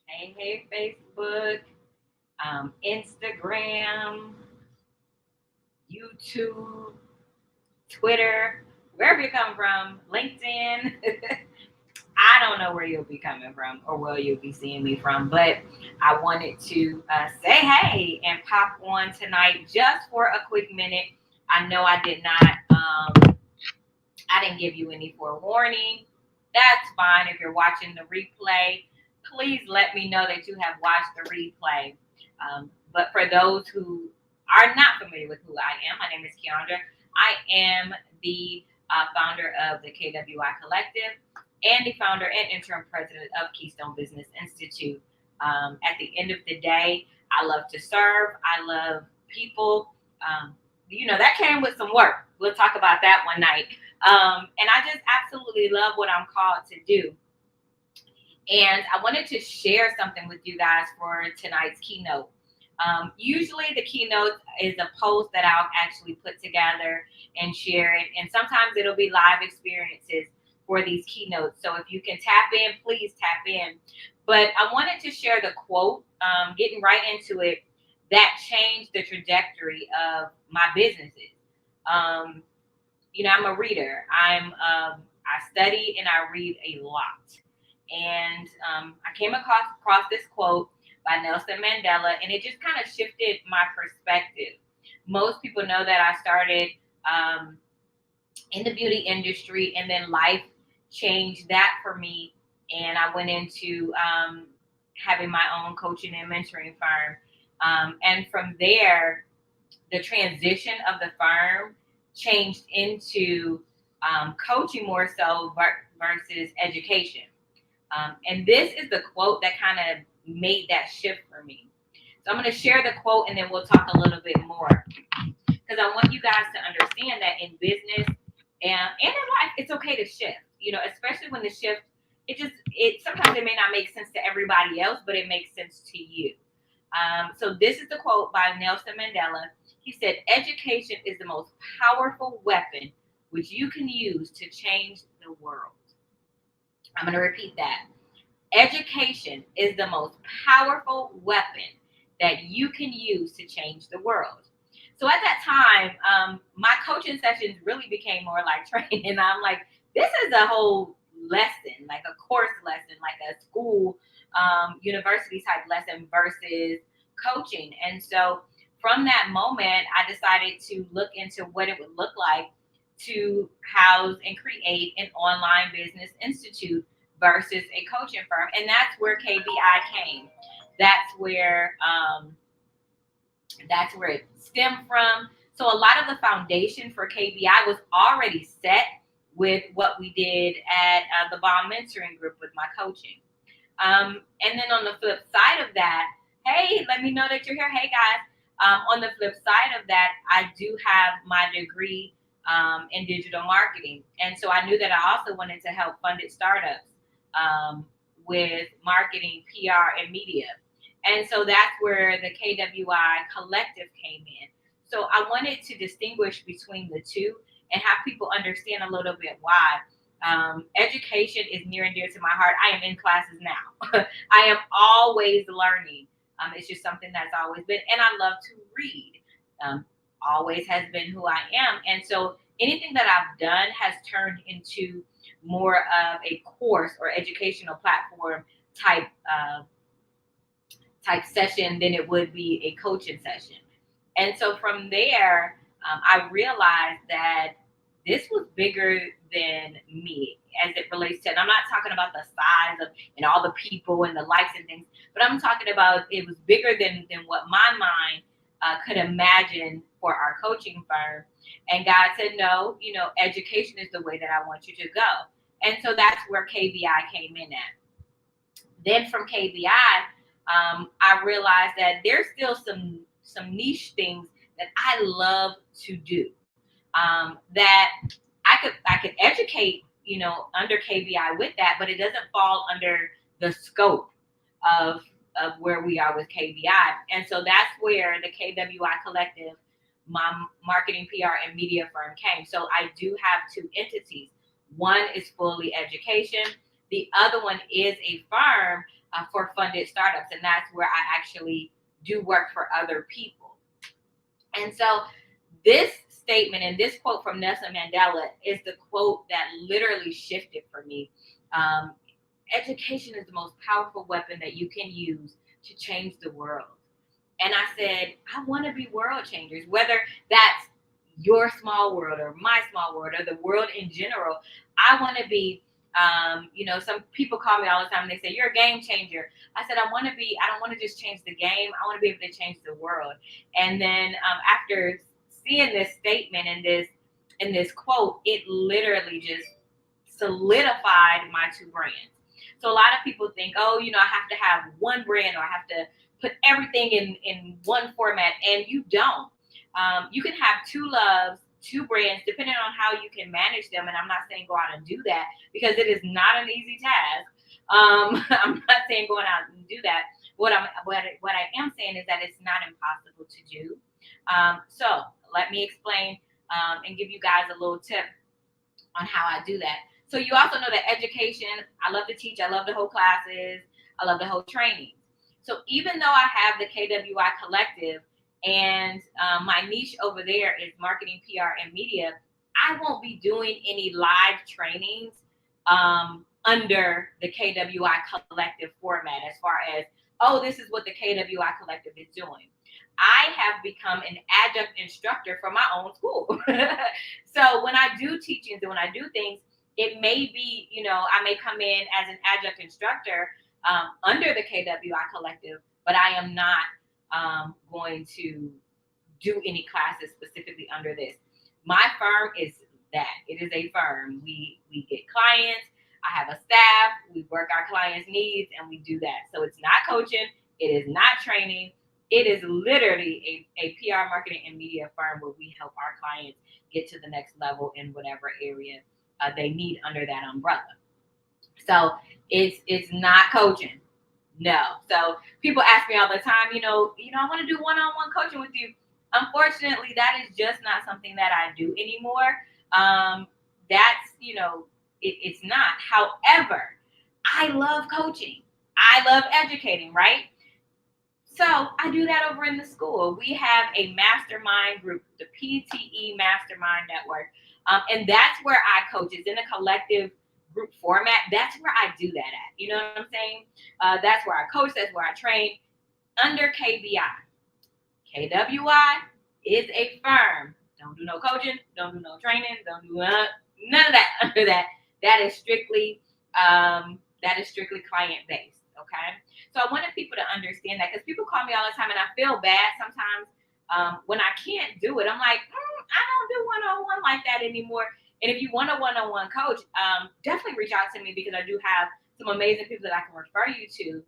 Hey, Facebook, Instagram, YouTube, Twitter, wherever you come from, LinkedIn. I don't know where you'll be coming from or where you'll be seeing me from, but I wanted to say hey and pop on tonight just for a quick minute. I know I did not, I didn't give you any forewarning. That's fine. If you're watching the replay, please let me know that you have watched the replay. But for those who are not familiar with who I am, my name is Keandra. I am the founder of the KWI Collective and the founder and interim president of Keystone Business Institute. At the end of the day, I love to serve. I love people. That came with some work. We'll talk about that one night. And I just absolutely love what I'm called to do. And I wanted to share something with you guys for tonight's keynote. Usually, the keynote is a post that I'll actually put together and share it. And sometimes it'll be live experiences for these keynotes. So if you can tap in, please tap in. But I wanted to share the quote, getting right into it, that changed the trajectory of my businesses. Um, I'm a reader. I study and I read a lot. And I came across this quote by Nelson Mandela, and it just kind of shifted my perspective. Most people know that I started um, in the beauty industry, and then life changed that for me, and I went into having my own coaching and mentoring firm. And from there, the transition of the firm changed into coaching more so versus education. And this is the quote that kind of made that shift for me. So I'm going to share the quote and then we'll talk a little bit more because I want you guys to understand that in business and in life, it's okay to shift. Especially when the shift, it sometimes it may not make sense to everybody else, but it makes sense to you. So this is the quote by Nelson Mandela. He said, "Education is the most powerful weapon which you can use to change the world." I'm going to repeat that. Education is the most powerful weapon that you can use to change the world. So at that time, my coaching sessions really became more like training. And I'm like, this is a whole lesson, like a course lesson, like a school, university type lesson versus coaching. And so from that moment, I decided to look into what it would look like to house and create an online business institute versus a coaching firm. And that's where KBI came. That's where um, that's where it stemmed from. So a lot of the foundation for KBI was already set with what we did at the Bond Mentoring Group with my coaching. And then on the flip side of that, hey, let me know that you're here. Hey guys. On the flip side of that, I do have my degree in digital marketing. And so I knew that I also wanted to help funded startups um, with marketing, PR, and media. And so that's where the KWI collective came in. So I wanted to distinguish between the two and have people understand a little bit why. Education is near and dear to my heart. I am in classes now. I am always learning. It's just something that's always been, and I love to read. Um, Always has been who I am, and so anything that I've done has turned into more of a course or educational platform type type session than it would be a coaching session. And so from there, I realized that this was bigger than me as it relates to, and I'm not talking about the size of and all the people and the likes and things, but I'm talking about it was bigger than what my mind could imagine for our coaching firm. And God said, no, education is the way that I want you to go. And so that's where KBI came in at. Then from KBI, I realized that there's still some niche things that I love to do. That I could educate, under KBI with that, but it doesn't fall under the scope of where we are with KBI. And so that's where the KWI Collective, my marketing, PR, and media firm came. So I do have two entities. One is fully education. The other one is a firm for funded startups. And that's where I actually do work for other people. And so this statement and this quote from Nelson Mandela is the quote that literally shifted for me. Education is the most powerful weapon that you can use to change the world. And I said, I want to be world changers, whether that's your small world or my small world or the world in general. I want to be, some people call me all the time and they say, you're a game changer. I said, I don't want to just change the game. I want to be able to change the world. And then after seeing this statement and this quote, it literally just solidified my two brands. So a lot of people think, oh, I have to have one brand or I have to put everything in one format, and you don't. You can have two loves, two brands, depending on how you can manage them. And I'm not saying go out and do that because it is not an easy task. I'm not saying going out and do that. What I am saying is that it's not impossible to do. So let me explain and give you guys a little tip on how I do that. So you also know that education, I love to teach, I love to hold classes, I love to hold trainings. So even though I have the KWI Collective and my niche over there is marketing, PR, and media, I won't be doing any live trainings under the KWI Collective format as far as, oh, this is what the KWI Collective is doing. I have become an adjunct instructor for my own school. So when I do teachings and when I do things, it may be, I may come in as an adjunct instructor under the KWI Collective, but I am not going to do any classes specifically under this. My firm is that. It is a firm. We get clients. I have a staff. We work our clients' needs, and we do that. So it's not coaching. It is not training. It is literally a PR, marketing, and media firm where we help our clients get to the next level in whatever area they need under that umbrella. So it's not coaching. No. So people ask me all the time, I want to do one-on-one coaching with you. Unfortunately, that is just not something that I do anymore. It's not. However, I love coaching. I love educating, right? So I do that over in the school. We have a mastermind group, the PTE Mastermind Network. And that's where I coach. It's in a collective group format. That's where I do that at. You know what I'm saying? That's where I coach. That's where I train under KBI. KWI is a firm. Don't do no coaching. Don't do no training. Don't do none of that under that. That is strictly client based. Okay. So I wanted people to understand that because people call me all the time and I feel bad sometimes when I can't do it. I'm like, I don't do one-on-one like that anymore. And if you want a one-on-one coach, definitely reach out to me because I do have some amazing people that I can refer you to.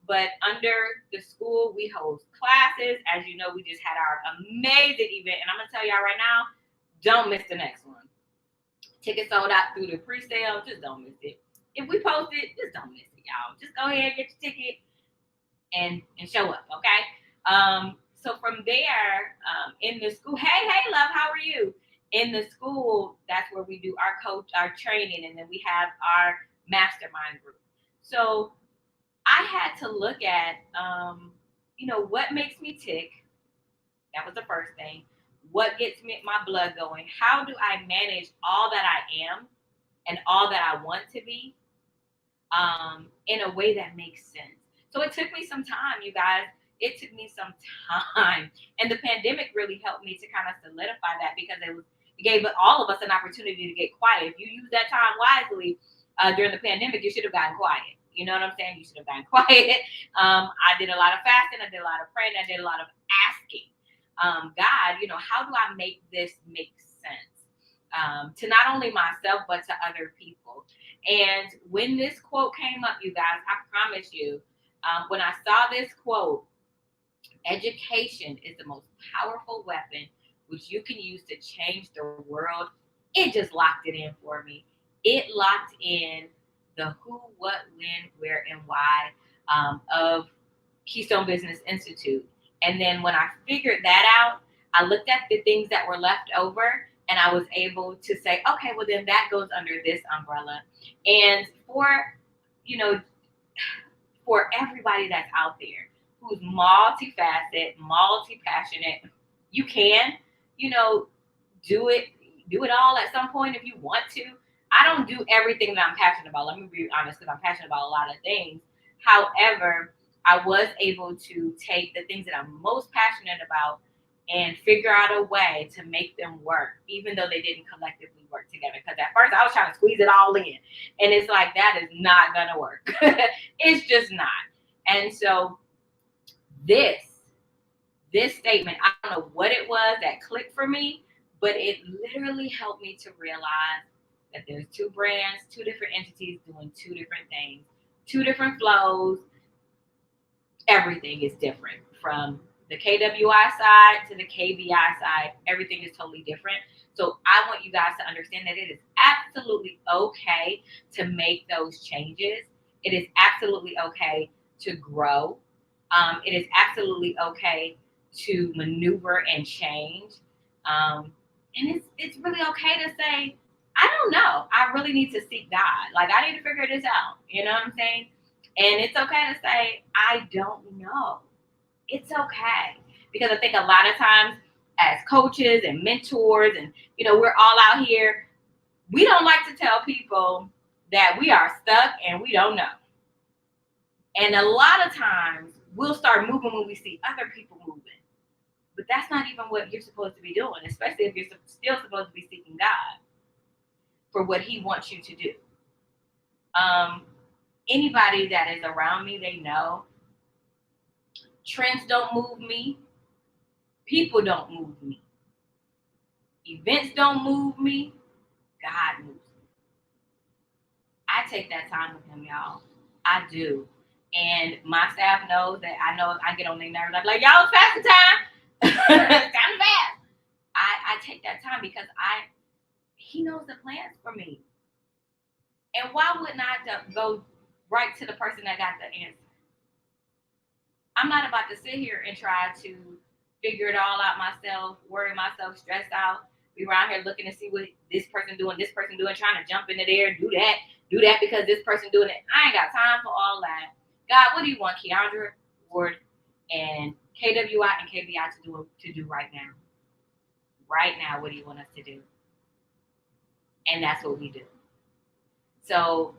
But under the school, we host classes. As you know, we just had our amazing event. And I'm going to tell y'all right now, don't miss the next one. Tickets sold out through the pre-sale. Just don't miss it. If we post it, just don't miss it, y'all. Just go ahead, get your ticket, and show up, okay? So from there, in the school, hey, love, how are you? In the school, that's where we do our training, and then we have our mastermind group. So I had to look at, what makes me tick. That was the first thing. What gets my blood going? How do I manage all that I am and all that I want to be in a way that makes sense? So it took me some time, you guys. It took me some time. And the pandemic really helped me to kind of solidify that because it gave all of us an opportunity to get quiet. If you use that time wisely during the pandemic, you should have gotten quiet. You know what I'm saying? You should have gotten quiet. I did a lot of fasting. I did a lot of praying. I did a lot of asking. God, how do I make this make sense to not only myself, but to other people? And when this quote came up, you guys, I promise you, when I saw this quote, education is the most powerful weapon which you can use to change the world. It just locked it in for me. It locked in the who, what, when, where, and why of Keystone Business Institute. And then when I figured that out, I looked at the things that were left over and I was able to say, okay, well then that goes under this umbrella. And for for everybody that's out there who's multifaceted, multi-passionate. You can, you know, do it all at some point if you want to. I don't do everything that I'm passionate about. Let me be honest, because I'm passionate about a lot of things. However, I was able to take the things that I'm most passionate about and figure out a way to make them work, even though they didn't collectively work together. Because at first I was trying to squeeze it all in, and it's like that is not gonna work. It's just not. And so this statement, I don't know what it was that clicked for me, but it literally helped me to realize that there's two brands, two different entities doing two different things, two different flows. Everything is different from the KWI side to the KBI side. Everything is totally different. So I want you guys to understand that it is absolutely okay to make those changes. It is absolutely okay to grow. It is absolutely okay to maneuver and change. And it's really okay to say, I don't know. I really need to seek God. Like, I need to figure this out. You know what I'm saying? And it's okay to say, I don't know. It's okay. Because I think a lot of times as coaches and mentors and, we're all out here, we don't like to tell people that we are stuck and we don't know. And a lot of times we'll start moving when we see other people moving. But that's not even what you're supposed to be doing, especially if you're still supposed to be seeking God for what he wants you to do. Anybody that is around me, they know trends don't move me. People don't move me. Events don't move me. God moves me. I take that time with him, y'all. I do. And my staff knows that I know I get on their nerves. I'm like, y'all, it's fasting time. It's time to fast. I take that time because he knows the plans for me. And why wouldn't I go right to the person that got the answer? I'm not about to sit here and try to figure it all out myself, worry myself, stressed out, be around here looking to see what this person doing, trying to jump into there, do that because this person doing it. I ain't got time for all that. God, what do you want Keandra, Ward, and KWI and KBI to do right now? Right now, what do you want us to do? And that's what we do. So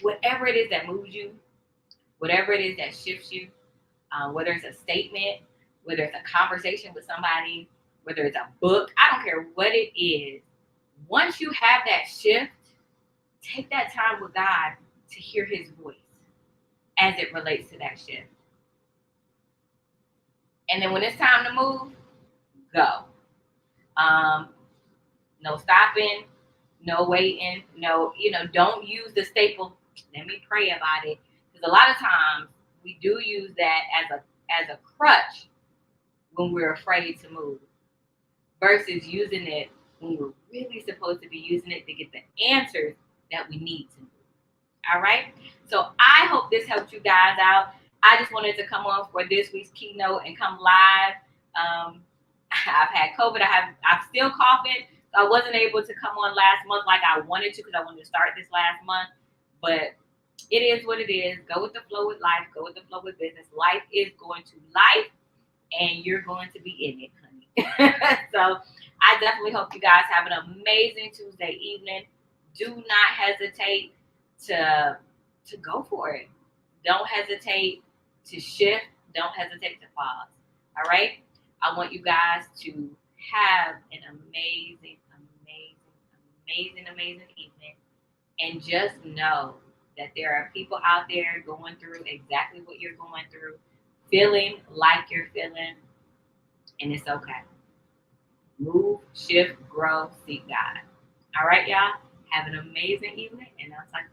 whatever it is that moves you, whatever it is that shifts you, whether it's a statement, whether it's a conversation with somebody, whether it's a book, I don't care what it is. Once you have that shift, take that time with God to hear his voice as it relates to that shift. And then when it's time to move, go. No stopping, no waiting, no, don't use the staple. Let me pray about it. Because a lot of times we do use that as a crutch when we're afraid to move versus using it when we're really supposed to be using it to get the answers that we need to move. All right. So I hope this helped you guys out. I just wanted to come on for this week's keynote and come live. I've had COVID. I'm still coughing. So I wasn't able to come on last month like I wanted to because I wanted to start this last month. But it is what it is. Go with the flow with life. Go with the flow with business. Life is going to life, and you're going to be in it, honey. So I definitely hope you guys have an amazing Tuesday evening. Do not hesitate to go for it. Don't hesitate to shift. Don't hesitate to pause. All right? I want you guys to have an amazing evening. And just know that there are people out there going through exactly what you're going through, feeling like you're feeling, and it's okay. Move, shift, grow, seek God. All right, y'all? Have an amazing evening, and I'll talk to you.